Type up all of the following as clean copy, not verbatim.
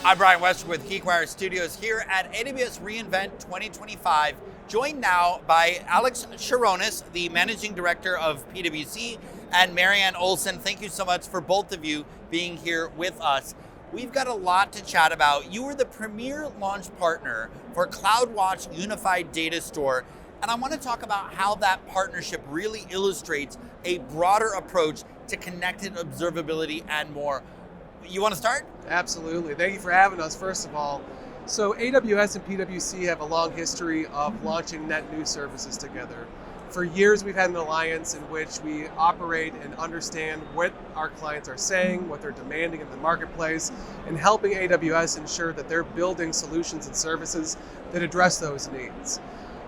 I'm Brian Westbrook with GeekWire Studios here at AWS reInvent 2025, joined now by Alex Cherones, the Managing Director of PwC, and Marianne Olsen. Thank you so much for both of you being here with us. We've got a lot to chat about. You were the premier launch partner for CloudWatch Unified Data Store, and I want to talk about how that partnership really illustrates a broader approach to connected observability and more. You want to start? Absolutely. Thank you for having us, first of all. So AWS and PwC have a long history of launching net new services together. For years, we've had an alliance in which we operate and understand what our clients are saying, what they're demanding in the marketplace, and helping AWS ensure that they're building solutions and services that address those needs.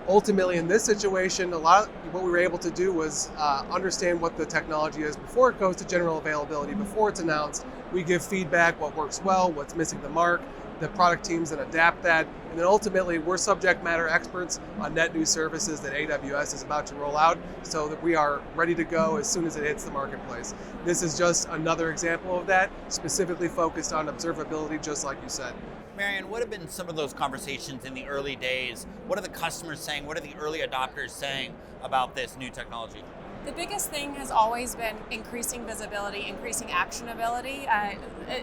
Ultimately, in this situation, a lot of what we were able to do was understand what the technology is before it goes to general availability, before it's announced. We give feedback, what works well, what's missing the mark, the product teams that adapt that, and then ultimately we're subject matter experts on net new services that AWS is about to roll out so that we are ready to go as soon as it hits the marketplace. This is just another example of that, specifically focused on observability, just like you said. Marianne, what have been some of those conversations in the early days? What are the customers saying? What are the early adopters saying about this new technology? The biggest thing has always been increasing visibility, increasing actionability.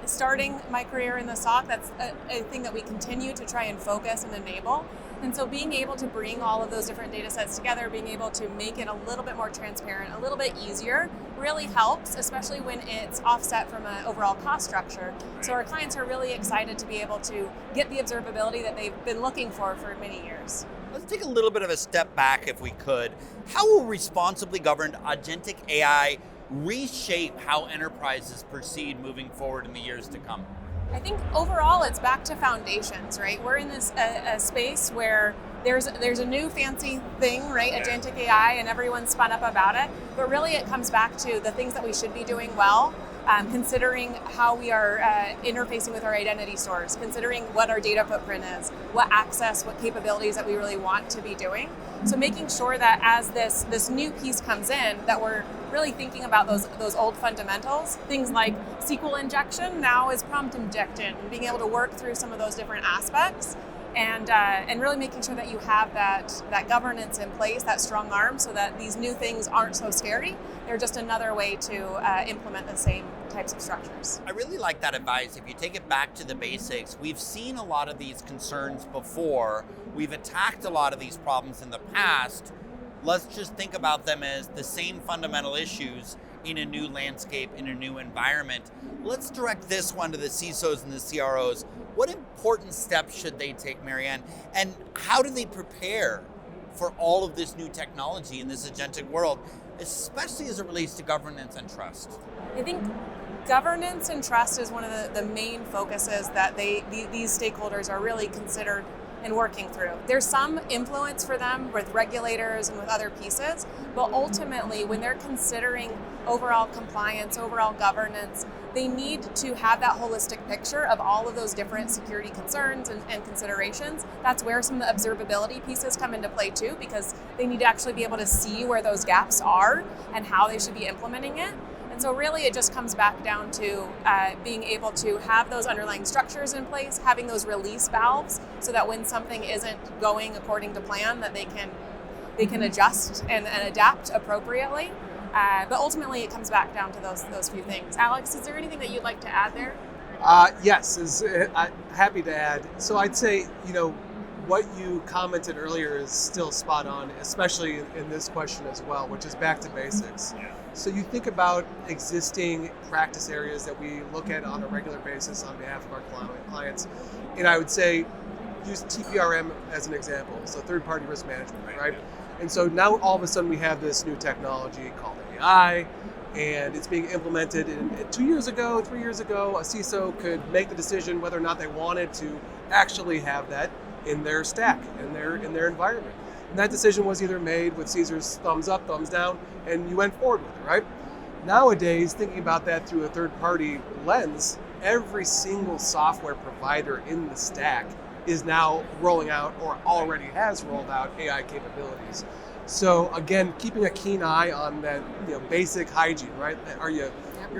Starting my career in the SOC, that's a thing that we continue to try and focus and enable. And so being able to bring all of those different data sets together, being able to make it a little bit more transparent, a little bit easier, really helps, especially when it's offset from an overall cost structure. So our clients are really excited to be able to get the observability that they've been looking for many years. Let's take a little bit of a step back if we could. How will responsibly governed agentic AI reshape how enterprises proceed moving forward in the years to come? I think overall it's back to foundations, right? We're in this a space where there's a new fancy thing, right? Agentic AI, and everyone's spun up about it. But really it comes back to the things that we should be doing well, considering how we are interfacing with our identity stores, considering what our data footprint is, what access, what capabilities that we really want to be doing. So making sure that as this new piece comes in, that we're really thinking about those old fundamentals, things like SQL injection now is prompt injection, and being able to work through some of those different aspects, and really making sure that you have that governance in place, that strong arm, so that these new things aren't so scary. They're just another way to implement the same types of structures. I really like that advice. If you take it back to the basics, we've seen a lot of these concerns before. We've attacked a lot of these problems in the past. Let's just think about them as the same fundamental issues in a new landscape, in a new environment. Let's direct this one to the CISOs and the CROs. What important steps should they take, Marianne? And how do they prepare for all of this new technology in this agentic world, especially as it relates to governance and trust? I think governance and trust is one of the main focuses that these stakeholders are really considered and working through. There's some influence for them with regulators and with other pieces, but ultimately when they're considering overall compliance, overall governance, they need to have that holistic picture of all of those different security concerns and considerations. That's where some of the observability pieces come into play too, because they need to actually be able to see where those gaps are and how they should be implementing it. And so really it just comes back down to being able to have those underlying structures in place, having those release valves so that when something isn't going according to plan, that they can adjust and adapt appropriately. But ultimately it comes back down to those few things. Alex, is there anything that you'd like to add there? Yes, happy to add. So I'd say, what you commented earlier is still spot on, especially in this question as well, which is back to basics. Yeah. So you think about existing practice areas that we look at on a regular basis on behalf of our clients, and I would say use TPRM as an example, so third-party risk management, right? And so now all of a sudden we have this new technology called AI, and it's being implemented. And 2 years ago, 3 years ago, a CISO could make the decision whether or not they wanted to actually have that in their stack, in their environment. And that decision was either made with Caesar's thumbs up, thumbs down, and you went forward with it, right? Nowadays, thinking about that through a third-party lens, every single software provider in the stack is now rolling out or already has rolled out AI capabilities. So again, keeping a keen eye on that, basic hygiene, right? Are your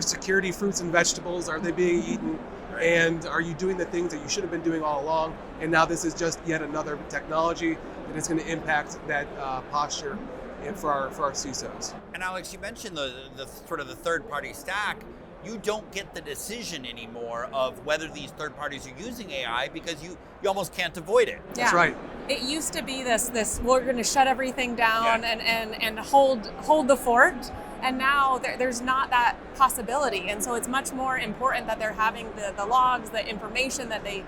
security fruits and vegetables, are they being eaten? And are you doing the things that you should have been doing all along? And now this is just yet another technology that is going to impact that posture for our CISOs. And Alex, you mentioned the sort of the third-party stack. You don't get the decision anymore of whether these third parties are using AI because you almost can't avoid it. Yeah. That's right. It used to be this we're going to shut everything down and hold the fort. And now there's not that possibility. And so it's much more important that they're having the logs, the information that they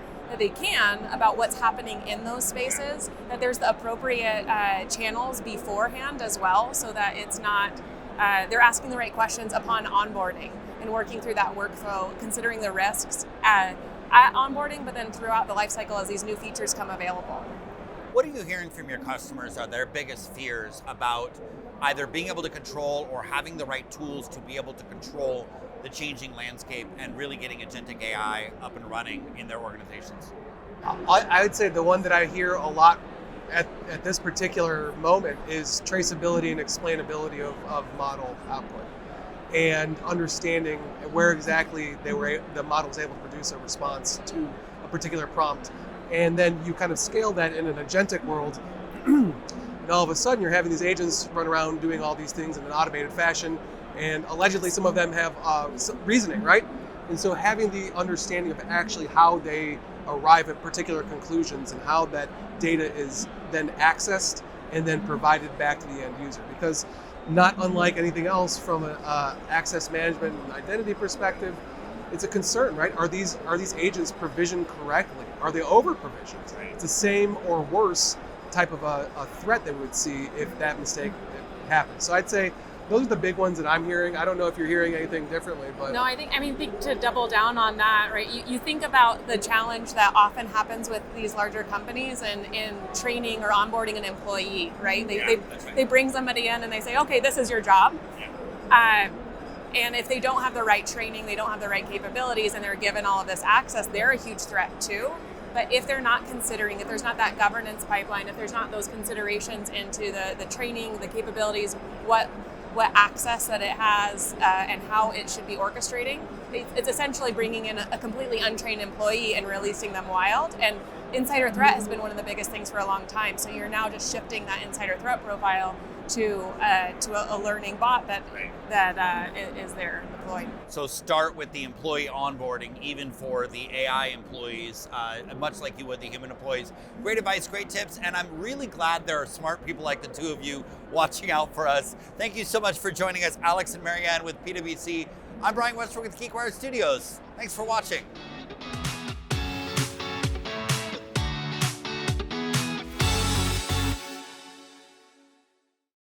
can about what's happening in those spaces, that there's the appropriate channels beforehand as well, so that it's not, they're asking the right questions upon onboarding and working through that workflow, considering the risks at onboarding, but then throughout the life cycle as these new features come available. What are you hearing from your customers are their biggest fears about either being able to control or having the right tools to be able to control the changing landscape and really getting agentic AI up and running in their organizations? I would say the one that I hear a lot at this particular moment is traceability and explainability of model output, and understanding where exactly the model was able to produce a response to a particular prompt. And then you kind of scale that in an agentic world, and all of a sudden you're having these agents run around doing all these things in an automated fashion, and allegedly some of them have reasoning, right? And so having the understanding of actually how they arrive at particular conclusions and how that data is then accessed and then provided back to the end user. Because not unlike anything else from an access management and identity perspective, it's a concern, right? Are these agents provisioned correctly? Are they over-provisioned? It's the same or worse type of a threat that we would see if that mistake happens. So I'd say those are the big ones that I'm hearing. I don't know if you're hearing anything differently, but no, I think to double down on that, right? You think about the challenge that often happens with these larger companies and in training or onboarding an employee, right? They bring somebody in and they say, okay, this is your job. And if they don't have the right training, they don't have the right capabilities, and they're given all of this access, they're a huge threat too. But if they're not considering, if there's not that governance pipeline, if there's not those considerations into the training, the capabilities, what access that it has, and how it should be orchestrating, it's essentially bringing in a completely untrained employee and releasing them wild. And insider threat has been one of the biggest things for a long time. So you're now just shifting that insider threat profile to a learning bot that is there deployed. So start with the employee onboarding, even for the AI employees, much like you would the human employees. Great advice, great tips, and I'm really glad there are smart people like the two of you watching out for us. Thank you so much for joining us, Alex and Marianne with PwC. I'm Brian Westbrook with GeekWire Studios. Thanks for watching.